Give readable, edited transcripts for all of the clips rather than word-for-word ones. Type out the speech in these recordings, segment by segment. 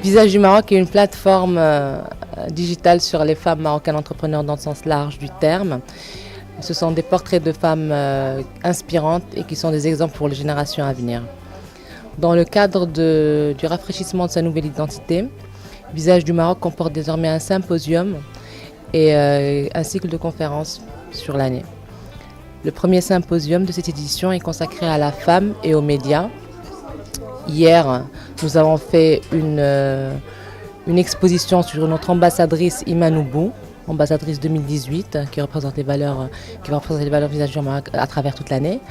Visage du Maroc est une plateforme digitale sur les femmes marocaines entrepreneurs dans le sens large du terme. Ce sont des portraits de femmes inspirantes et qui sont des exemples pour les générations à venir. Dans le cadre du rafraîchissement de sa nouvelle identité, Visage du Maroc comporte désormais un symposium et un cycle de conférences sur l'année. Le premier symposium de cette édition est consacré à la femme et aux médias. Hier, nous avons fait une exposition sur notre ambassadrice Imanoubou, ambassadrice 2018, qui représente les valeurs Visage du Maroc à travers toute l'année.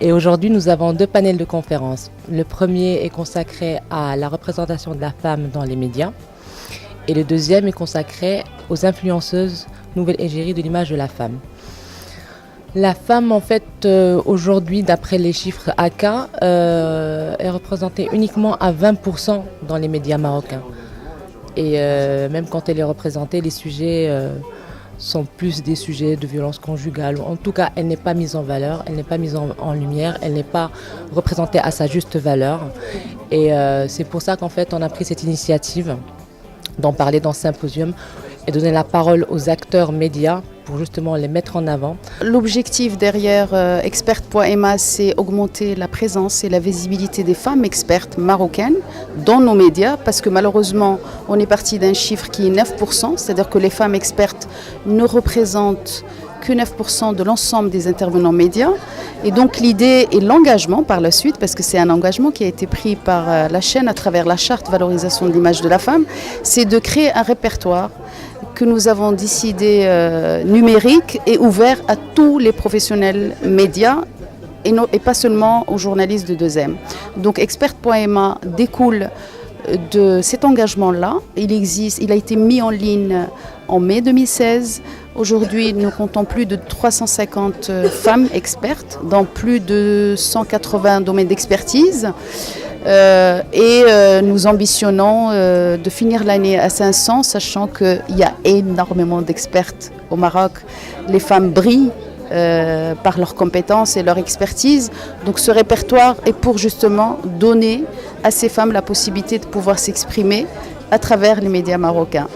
Et aujourd'hui, nous avons 2 panels de conférences. Le premier est consacré à la représentation de la femme dans les médias. Et le deuxième est consacré aux influenceuses nouvelle égérie de l'image de la femme. La femme, en fait, aujourd'hui, d'après les chiffres AK, est représentée uniquement à 20% dans les médias marocains. Et même quand elle est représentée, les sujets sont plus des sujets de violence conjugale. En tout cas, elle n'est pas mise en valeur, elle n'est pas mise en lumière, elle n'est pas représentée à sa juste valeur. Et c'est pour ça qu'en fait, on a pris cette initiative d'en parler dans ce symposium et donner la parole aux acteurs médias pour justement les mettre en avant. L'objectif derrière Expert.ma, c'est augmenter la présence et la visibilité des femmes expertes marocaines dans nos médias, parce que malheureusement, on est parti d'un chiffre qui est 9%, c'est-à-dire que les femmes expertes ne représentent que 9% de l'ensemble des intervenants médias. Et donc l'idée et l'engagement par la suite, parce que c'est un engagement qui a été pris par la chaîne à travers la charte valorisation de l'image de la femme, c'est de créer un répertoire que nous avons décidé numérique et ouvert à tous les professionnels médias et pas seulement aux journalistes de 2M. Donc Expert.ma découle de cet engagement-là. Il a été mis en ligne en mai 2016. Aujourd'hui, nous comptons plus de 350 femmes expertes dans plus de 180 domaines d'expertise. Nous ambitionnons de finir l'année à 500, sachant qu'il y a énormément d'expertes au Maroc. Les femmes brillent par leurs compétences et leur expertise. Donc ce répertoire est pour justement donner à ces femmes la possibilité de pouvoir s'exprimer à travers les médias marocains.